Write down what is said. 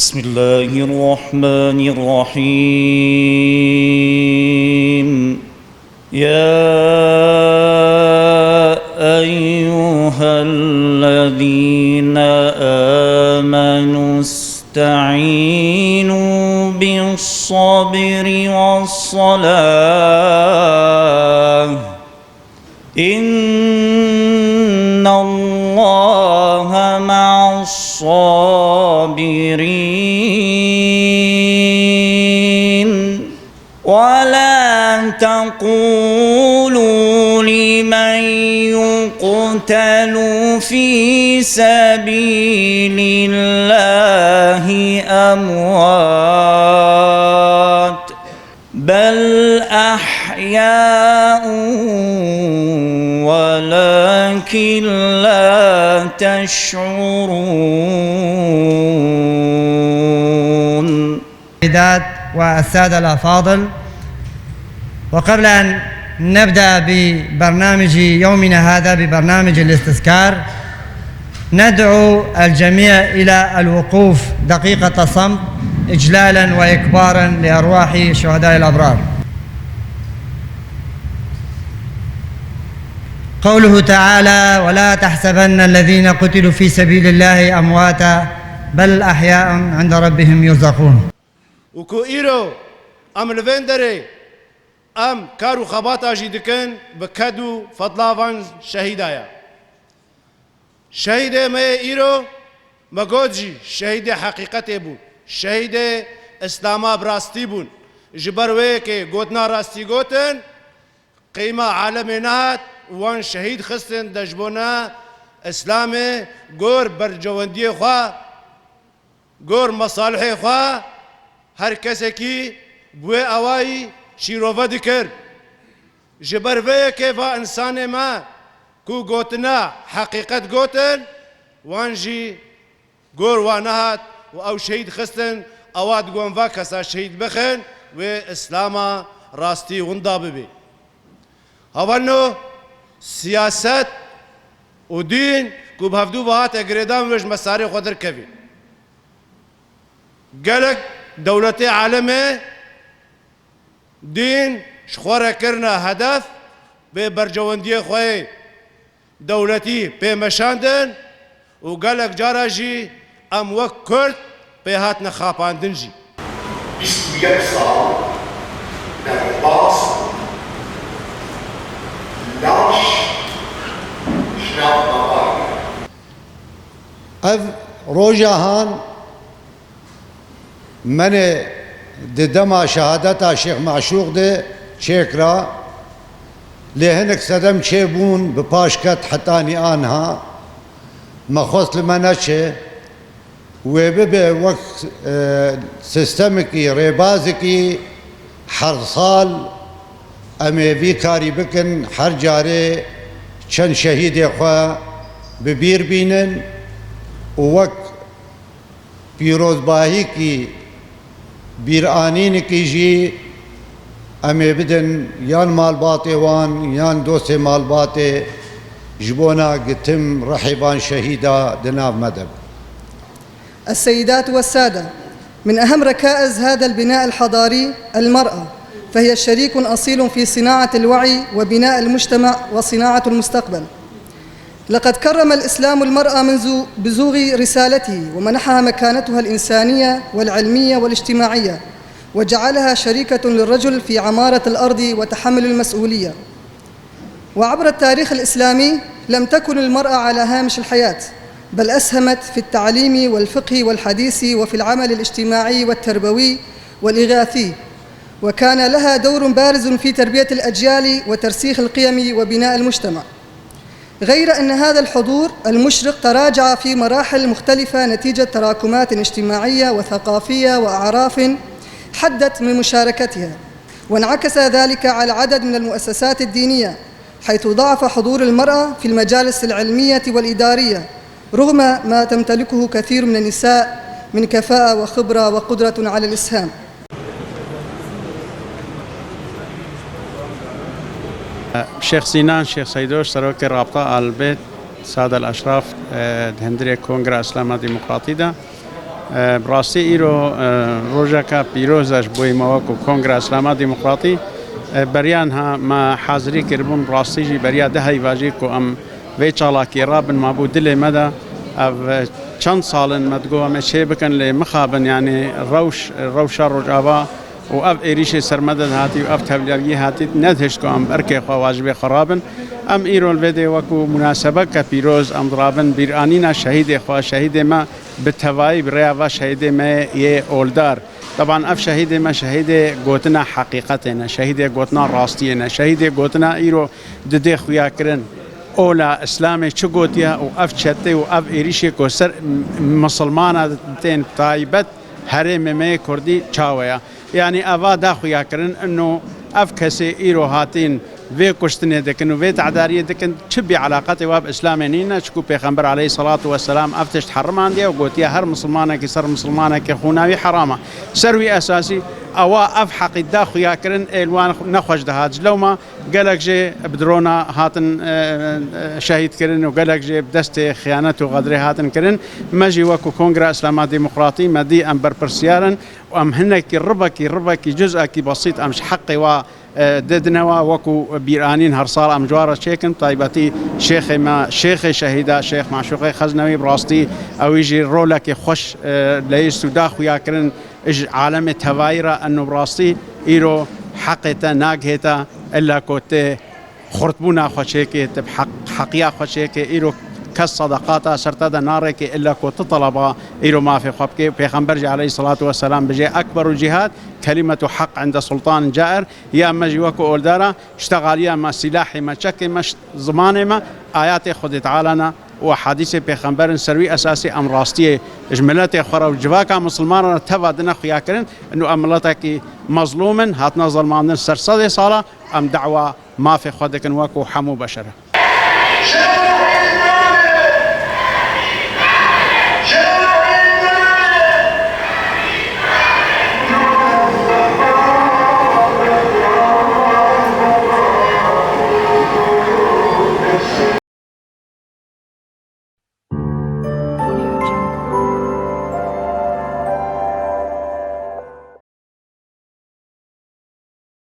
بسم الله الرحمن الرحيم. يا أيها الذين آمنوا استعينوا بالصبر والصلاة إن الله مع الصابرين. ولا تقولوا لمن يقتل في سبيل الله أموات بل أحياء ولكن لا تشعرون. السيدات والسادة الأفاضل، وقبل أن نبدأ ببرنامج يومنا هذا ببرنامج الاستذكار، ندعو الجميع إلى الوقوف دقيقة صمت إجلالا وإكبارا لأرواح شهداء الأبرار. قوله تعالى: ولا تحسبن الذين قتلوا في سبيل الله أمواتا بل أحياء عند ربهم يرزقون. وكو إيرو أم لفندري أم كارو خباتا جيدكن بكدو فضلاوان شهيدايا شهيد ما إيرو مگوجي شهيد حقيقته بون، شهيد إسلاما براستي بون، جبروي كي قوتنا راستي قوتن قيمة عالمينات وان شهيد خستن دجبونا إسلامي قور برجواندي خوا قور مصالحي خوا هر کسی کی بوی آوایی شیروه دکر جبروه که و انسان ما کو گوتنا حقیقت گوتن وانجی گور وانهات و او شهید خستن اواد گون و کسا شهید بخن و اسلاما راستی وندا ببی. هوانو سیاست و دین کو بهفدو بهات اگریدان وش مساری خودر کبی گلک دولت عالمه دين شخورة كرنا هدف ببرجواندية خوي دولتي بمشاندن وقالك جاراجي ام وك كرد بهاتنا خاباندنجي 21 سال در باس لاش شناب مبارك اف روجاهان من دما شهادتا شيخ معشوق ده شيكرا لهنك سدم شيبون بباشكت حتاني آنها مخص لمنشه وببه وقت سيستمكي ريبازكي حرصال امي في كاري بكن حرجاري چند شهيد اخوا ببير بينن ووقت پیروزباهی کی بیرانین کی جی امی بدن یان مال باته وان یان دوست مال باته جبونا قتم رحبان شهيدا دناف مدب. السيدات والسادة، من أهم ركائز هذا البناء الحضاري المرأة، فهي شريك أصيل في صناعة الوعي وبناء المجتمع وصناعة المستقبل. لقد كرم الإسلام المرأة منذ بزوغ رسالته ومنحها مكانتها الإنسانية والعلمية والاجتماعية، وجعلها شريكة للرجل في عمارة الأرض وتحمل المسؤولية. وعبر التاريخ الإسلامي لم تكن المرأة على هامش الحياة، بل أسهمت في التعليم والفقه والحديث وفي العمل الاجتماعي والتربوي والإغاثي، وكان لها دور بارز في تربية الأجيال وترسيخ القيم وبناء المجتمع. غير أن هذا الحضور المشرق تراجع في مراحل مختلفة نتيجة تراكمات اجتماعية وثقافية وأعراف حدت من مشاركتها، وانعكس ذلك على عدد من المؤسسات الدينية، حيث ضعف حضور المرأة في المجالس العلمية والإدارية رغم ما تمتلكه كثير من النساء من كفاءة وخبرة وقدرة على الإسهام. شيخ سينان شيخ سيدوش سروك رابطة آل البيت سادة الأشراف هندرية كونغرا إسلاما ديمقراطية براستی ایرو روزا که پیروزش بوی موقع کنگره اسلاما دموکراتی بریان ها ما حاضری کربون براستی جی بریا دهی واجی کو ام وی چالاکی رابن ما بود دل مدا او چند سالن مدگو هم چه بکن لی مخابن یعنی روشا رجاوا و اف ایریش سرمدد هاتی و اف تبلیغی هاتی ندهش کو ام ارکی خوا واجب خرابن ام ایرول ویدی وکو مناسبه که پیروز ام درابن بیرانینا شهید خوا شهید ما بتوایی بریا و شهید ما یه اولدار طبعا اف شهید ما شهید گوتنا حقیقتنا شهید گوتنا راستینا شهید گوتنا ایرو دده خویا کرن اولا اسلام چه گوتیا و اف چته و اف ایریشی کو سر مسلمان تین تایبت حرم ما کردی چاویا یعنی اوا دا خویا کرن انه اف کسی ایرو هاتین وی کشتنه دکن و وی تعداریه دکن چه بی علاقت واب اسلام نینه چکو پیغمبر علیه الصلاة والسلام افتش حرمان دیه و گوتیا هر مسلمانه که سر مسلمانه که خوناوی حرامه سروی اساسی اوا اف حقی دا خویا کرن ایلوان نخوش دهاج لو ما قالك جي بدرونا هاتن شهيد كرن وقالك جي بدست خيانته وغدري هاتن كرن ماجي وكو كونغرا اسلاما ديمقراطي مدي ام بربرسيارن وام هنك ربكي جزءكي بسيط امش حقي و ددنوا وكو بيرانين هرصال ام جواره شيكن طيبتي شيخ ما شيخ شهيدا شيخ معشوقي خزنوي براستي او يجي رولك خوش ليس داخو ياكرن عالم توايرة انه براستي ايرو حقيتا ناقهتا الا كوتي خرطبونا خوشيكي تبحق حقيا خوشيكي ايرو كالصدقات سرتدا نارك الا كوت طلبا ايرو ما في خبكي بيغمبر عليه الصلاه والسلام بجي اكبر الجهاد كلمه حق عند سلطان جائر يا مجوك اولدارا اشتغل يا ما سلاحي ما شك مش زمانه ما ايات خد تعالى وحديث پیغمبر سروي اساسي ام راستي اجملات اخرى وجواك مسلمان تبادنا خيا كرن انه املتك مظلوما هاتنا ظلمان سرصدي صاله ام دعوه ما في خدك وكو حمو بشره